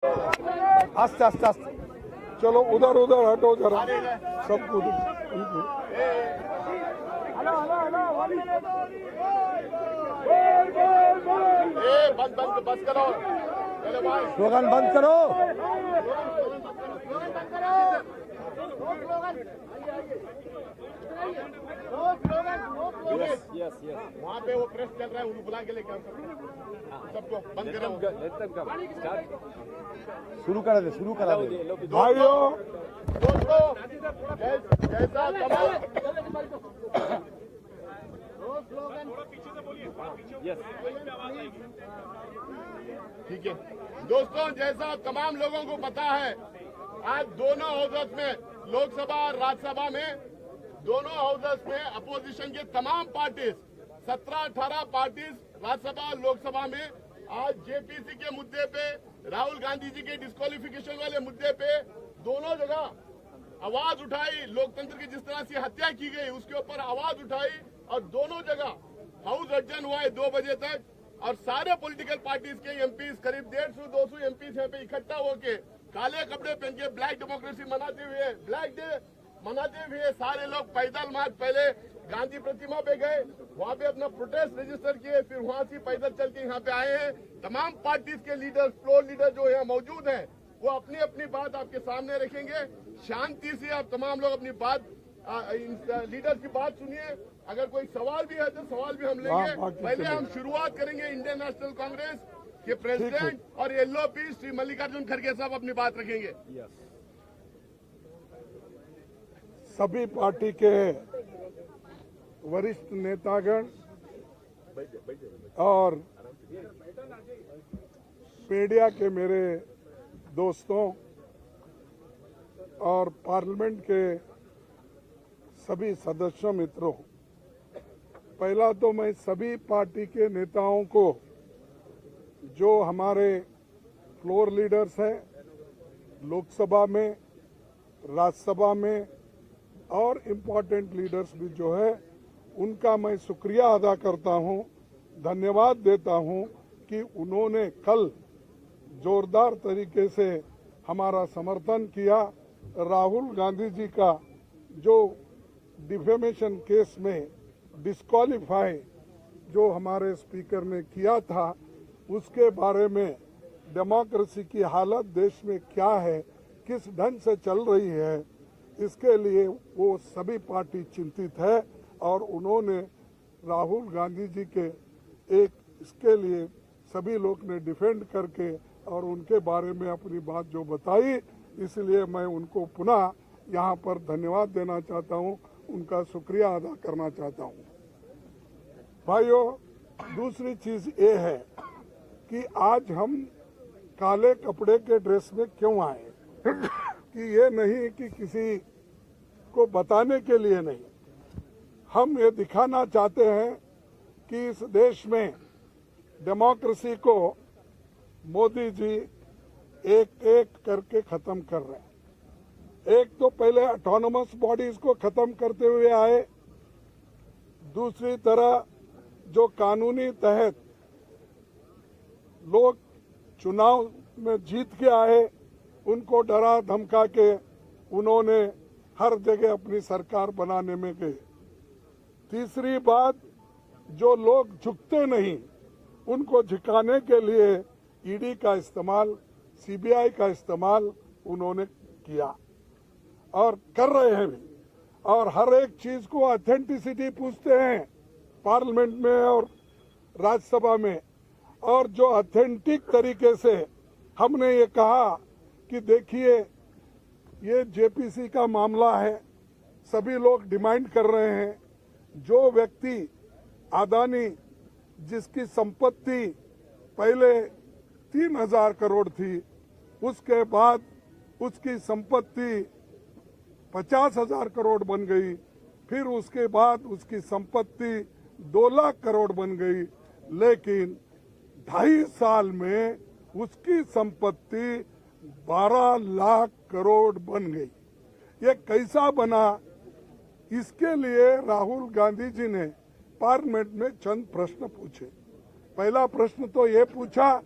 आस्ते आस्ते आस्ते चलो उधर उधर हटो जरा सबको बस करो स्लोगन बंद करो। वहाँ पे वो प्रेस चल रहा है, उनको बुला के लेके सबको बंद करो। शुरू करा दे भाइयों। दोस्तों जैसा ठीक है दोस्तों, जैसा तमाम लोगों को पता है, आज दोनों हाउसेस में, लोकसभा और राज्यसभा में, दोनों हाउसेस में अपोजिशन के तमाम पार्टीज 17-18 पार्टीज राज्यसभा और लोकसभा में आज जेपीसी के मुद्दे पे, राहुल गांधी जी के डिस्क्वालिफिकेशन वाले मुद्दे पे दोनों जगह आवाज उठाई। लोकतंत्र की जिस तरह से हत्या की गई उसके ऊपर आवाज उठाई और दोनों जगह हाउस अडजन हुआ है 2 बजे तक। और सारे पॉलिटिकल पार्टीज के एमपीज, करीब 150-200 एमपीज यहाँ पे इकट्ठा होके काले कपड़े पहन के ब्लैक डेमोक्रेसी मनाते हुए, ब्लैक डे मनाते हुए सारे लोग पैदल मार्च पहले गांधी प्रतिमा पे गए, वहाँ पे अपना प्रोटेस्ट रजिस्टर किए, फिर वहाँ से पैदल चल के यहाँ पे आए हैं। तमाम पार्टीज के लीडर, फ्लोर लीडर जो यहाँ मौजूद हैं, वो अपनी अपनी बात आपके सामने रखेंगे। शांति से आप तमाम लोग अपनी बात, लीडर की बात सुनिए। अगर कोई सवाल भी है तो सवाल भी हम लेंगे। पहले हम शुरुआत करेंगे इंडियन नेशनल कांग्रेस के प्रेसिडेंट और एलओपी श्री मल्लिकार्जुन खड़गे साहब अपनी बात रखेंगे। सभी पार्टी के वरिष्ठ नेतागण और मीडिया के मेरे दोस्तों और पार्लियामेंट के सभी सदस्यों मित्रों, पहला तो मैं सभी पार्टी के नेताओं को, जो हमारे फ्लोर लीडर्स हैं लोकसभा में, राज्यसभा में, और इम्पोर्टेंट लीडर्स भी जो है, उनका मैं शुक्रिया अदा करता हूं, धन्यवाद देता हूं कि उन्होंने कल जोरदार तरीके से हमारा समर्थन किया। राहुल गांधी जी का जो डिफेमेशन केस में डिस्क्वालीफाई जो हमारे स्पीकर ने किया था, उसके बारे में डेमोक्रेसी की हालत देश में क्या है, किस ढंग से चल रही है, इसके लिए वो सभी पार्टी चिंतित है। और उन्होंने राहुल गांधी जी के इसके लिए सभी लोग ने डिफेंड करके और उनके बारे में अपनी बात जो बताई, इसलिए मैं उनको पुनः यहाँ पर धन्यवाद देना चाहता हूँ, उनका शुक्रिया अदा करना चाहता हूँ। भाइयों, दूसरी चीज ये है कि आज हम काले कपड़े के ड्रेस में क्यों आए कि ये नहीं कि किसी को बताने के लिए नहीं, हम ये दिखाना चाहते हैं कि इस देश में डेमोक्रेसी को मोदी जी एक एक करके खत्म कर रहे हैं। एक तो पहले ऑटोनोमस बॉडीज को खत्म करते हुए आए, दूसरी तरह जो कानूनी तहत लोग चुनाव में जीत के आए, उनको डरा धमका के उन्होंने हर जगह अपनी सरकार बनाने में गए। तीसरी बात, जो लोग झुकते नहीं उनको झुकाने के लिए ईडी का इस्तेमाल, सीबीआई का इस्तेमाल उन्होंने किया और कर रहे हैं भी। और हर एक चीज को ऑथेंटिसिटी पूछते हैं पार्लियामेंट में और राज्यसभा में। और जो ऑथेंटिक तरीके से हमने ये कहा कि देखिए, ये जेपीसी का मामला है, सभी लोग डिमांड कर रहे हैं, जो व्यक्ति अदानी जिसकी संपत्ति पहले 3,000 करोड़ थी, उसके बाद उसकी संपत्ति 50,000 करोड़ बन गई, फिर उसके बाद उसकी संपत्ति 2 लाख करोड़ बन गई, लेकिन 2.5 साल में उसकी संपत्ति 12 लाख करोड़ बन गई। ये कैसा बना? इसके लिए राहुल गांधी जी ने पार्लियामेंट में चंद प्रश्न पूछे। पहला प्रश्न तो ये पूछा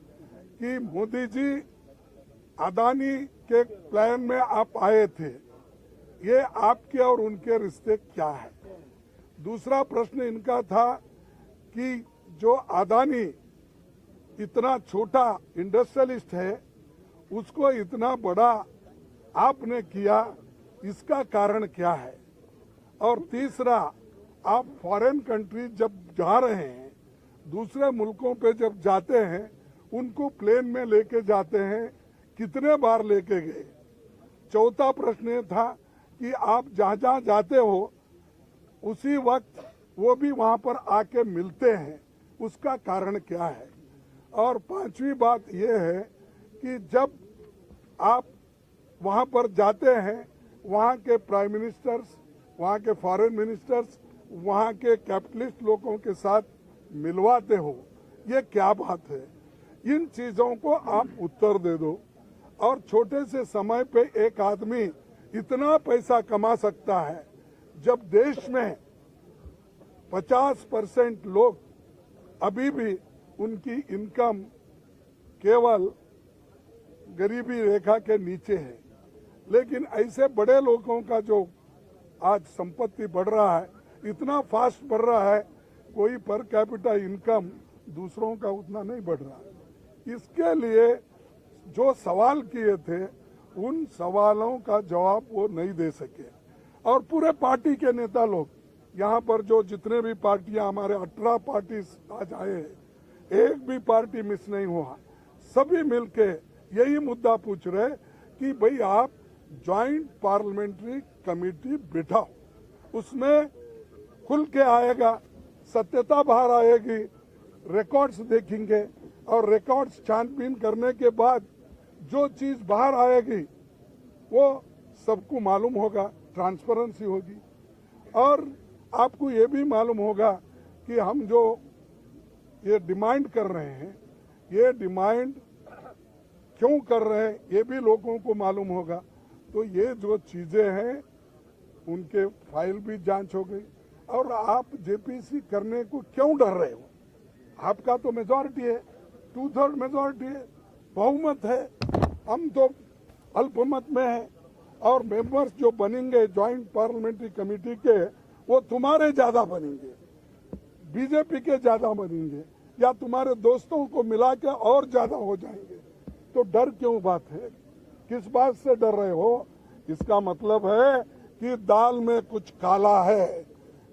कि मोदी जी, अदानी के प्लान में आप आए थे, ये आपके और उनके रिश्ते क्या है? दूसरा प्रश्न इनका था कि जो अदानी इतना छोटा इंडस्ट्रियलिस्ट है, उसको इतना बड़ा आपने किया, इसका कारण क्या है? और तीसरा, आप फॉरेन कंट्री जब जा रहे हैं, दूसरे मुल्कों पे जब जाते हैं, उनको प्लेन में लेके जाते हैं, कितने बार लेके गए? चौथा प्रश्न ये था कि आप जहाँ जहाँ जाते हो उसी वक्त वो भी वहाँ पर आके मिलते हैं, उसका कारण क्या है? और पांचवी बात ये है कि जब आप वहाँ पर जाते हैं, वहाँ के प्राइम मिनिस्टर्स, वहाँ के फॉरेन मिनिस्टर्स, वहाँ के कैपिटलिस्ट लोगों के साथ मिलवाते हो, ये क्या बात है? इन चीजों को आप उत्तर दे दो। और छोटे से समय पे एक आदमी इतना पैसा कमा सकता है, जब देश में 50% लोग अभी भी उनकी इनकम केवल गरीबी रेखा के नीचे है। लेकिन ऐसे बड़े लोगों का जो आज संपत्ति बढ़ रहा है, इतना फास्ट बढ़ रहा है, कोई पर कैपिटा इनकम दूसरों का उतना नहीं बढ़ रहा है। इसके लिए जो सवाल किए थे, उन सवालों का जवाब वो नहीं दे सके। और पूरे पार्टी के नेता लोग यहाँ पर जो जितने भी पार्टियां, हमारे 18 पार्टी आज आए हैं, एक भी पार्टी मिस नहीं हुआ। सभी मिलके यही मुद्दा पूछ रहे कि भाई आप ज्वाइंट पार्लियामेंट्री कमेटी बिठाओ, उसमें खुल के आएगा, सत्यता बाहर आएगी, रिकॉर्ड्स देखेंगे और रिकॉर्ड्स छानबीन करने के बाद जो चीज बाहर आएगी वो सबको मालूम होगा, ट्रांसपेरेंसी होगी। और आपको ये भी मालूम होगा कि हम जो ये डिमांड कर रहे हैं, ये डिमांड क्यों कर रहे हैं, ये भी लोगों को मालूम होगा। तो ये जो चीजें हैं, उनके फाइल भी जांच हो गई। और आप जेपीसी करने को क्यों डर रहे हो? आपका तो मेजॉरिटी है, 2/3 मेजॉरिटी है, बहुमत है। हम तो अल्पमत में है। और मेंबर्स जो बनेंगे ज्वाइंट पार्लियामेंट्री कमेटी के, वो तुम्हारे ज्यादा बनेंगे, बीजेपी के ज्यादा बनेंगे, या तुम्हारे दोस्तों को मिला के और ज्यादा हो जाएंगे। तो डर क्यों बात है? किस बात से डर रहे हो? इसका मतलब है कि दाल में कुछ काला है,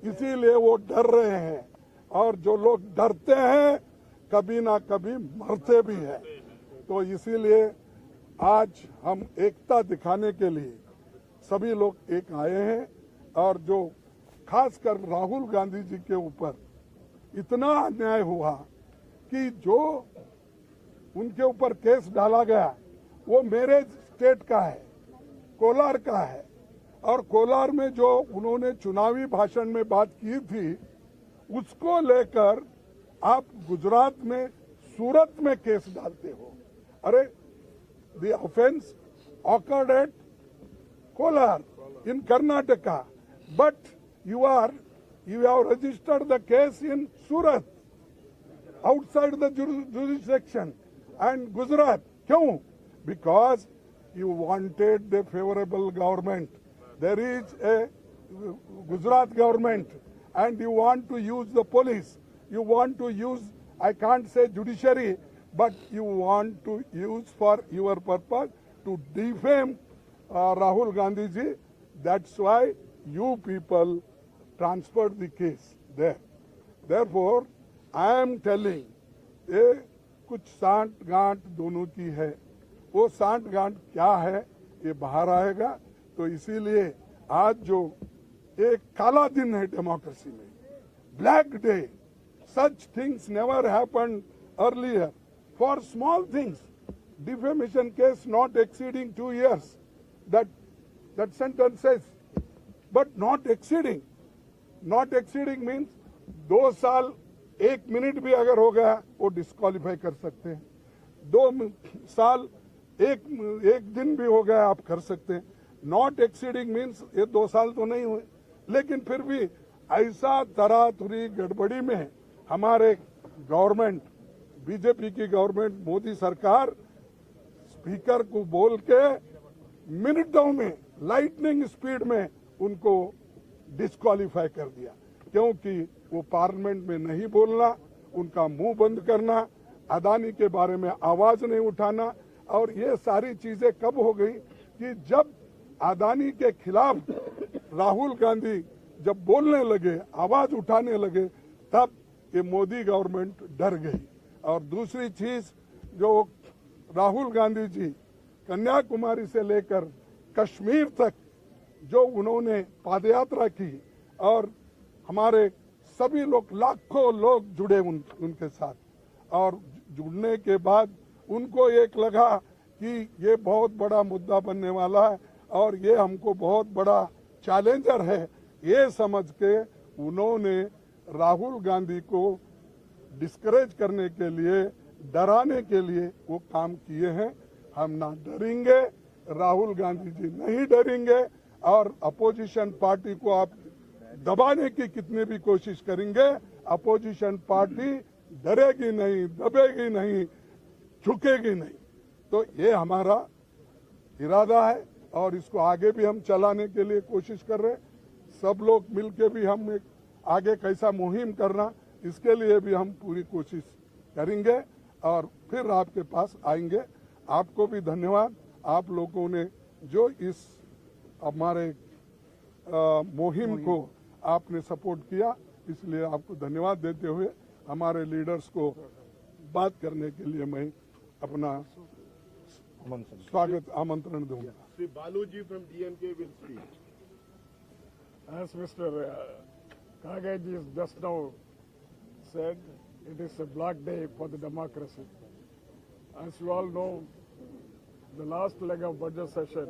इसीलिए वो डर रहे हैं। और जो लोग डरते हैं, कभी ना कभी मरते भी हैं। तो इसीलिए आज हम एकता दिखाने के लिए सभी लोग एक आए हैं। और जो खासकर राहुल गांधी जी के ऊपर इतना अन्याय हुआ कि जो उनके ऊपर केस डाला गया, वो मेरे स्टेट का है, कोलार का है। और कोलार में जो उन्होंने चुनावी भाषण में बात की थी, उसको लेकर आप गुजरात में, सूरत में केस डालते हो। अरे, the offence occurred at Kolar in Karnataka, but you have registered the case in Surat, outside the jurisdiction, and Gujarat. क्यों? Because you wanted the favorable government. There is a Gujarat government, and you want to use the police. You want to use, I can't say judiciary, but you want to use for your purpose to defame Rahul Gandhi ji. That's why you people transferred the case there. Therefore, I am telling, ये कुछ सांठ गांठ दोनों की है। वो सांठ गांठ क्या है, ये बाहर आएगा। तो इसीलिए आज जो एक काला दिन है डेमोक्रेसी में, black day, such things never happened earlier. For small things, defamation case not exceeding 2 years, that sentence says, but not exceeding. Not exceeding means 2 साल 1 मिनट भी अगर हो गया, वो डिस्क्वालीफाई कर सकते हैं। 2 साल 1 दिन भी हो गया, आप कर सकते हैं। नॉट एक्सीडिंग मीन्स ये 2 साल तो नहीं हुए, लेकिन फिर भी ऐसा तरातुरी गड़बड़ी में हमारे गवर्नमेंट, बीजेपी की गवर्नमेंट, मोदी सरकार स्पीकर को बोल के मिनटों में लाइटनिंग स्पीड में उनको डिस्क्वालीफाई कर दिया, क्योंकि वो पार्लियामेंट में नहीं बोलना, उनका मुंह बंद करना, अदानी के बारे में आवाज नहीं उठाना। और ये सारी चीजें कब हो गई कि जब अदानी के खिलाफ राहुल गांधी जब बोलने लगे, आवाज उठाने लगे, तब ये मोदी गवर्नमेंट डर गई। और दूसरी चीज, जो राहुल गांधी जी कन्याकुमारी से लेकर कश्मीर तक जो उन्होंने पादयात्रा की, और हमारे सभी लोग, लाखों लोग जुड़े उनके साथ, और जुड़ने के बाद उनको एक लगा कि ये बहुत बड़ा मुद्दा बनने वाला है और ये हमको बहुत बड़ा चैलेंजर है, ये समझ के उन्होंने राहुल गांधी को डिस्करेज करने के लिए, डराने के लिए वो काम किए हैं। हम ना डरेंगे, राहुल गांधी जी नहीं डरेंगे, और अपोजिशन पार्टी को आप दबाने की कितनी भी कोशिश करेंगे, अपोजिशन पार्टी डरेगी नहीं, दबेगी नहीं, झुकेगी नहीं। तो ये हमारा इरादा है और इसको आगे भी हम चलाने के लिए कोशिश कर रहे हैं। सब लोग मिलके भी हम एक आगे कैसा मुहिम करना, इसके लिए भी हम पूरी कोशिश करेंगे और फिर आपके पास आएंगे। आपको भी धन्यवाद, आप लोगों ने जो इस हमारे मुहिम को आपने सपोर्ट किया, इसलिए आपको धन्यवाद देते हुए हमारे लीडर्स को बात करने के लिए मैं अपना स्वागत आमंत्रण दूंगा। Sri Balu ji from DMK will speak. As Mr. Kagaj has just now said, it is a black day for the democracy. As you all know, the last leg of budget session,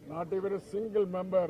not even a single member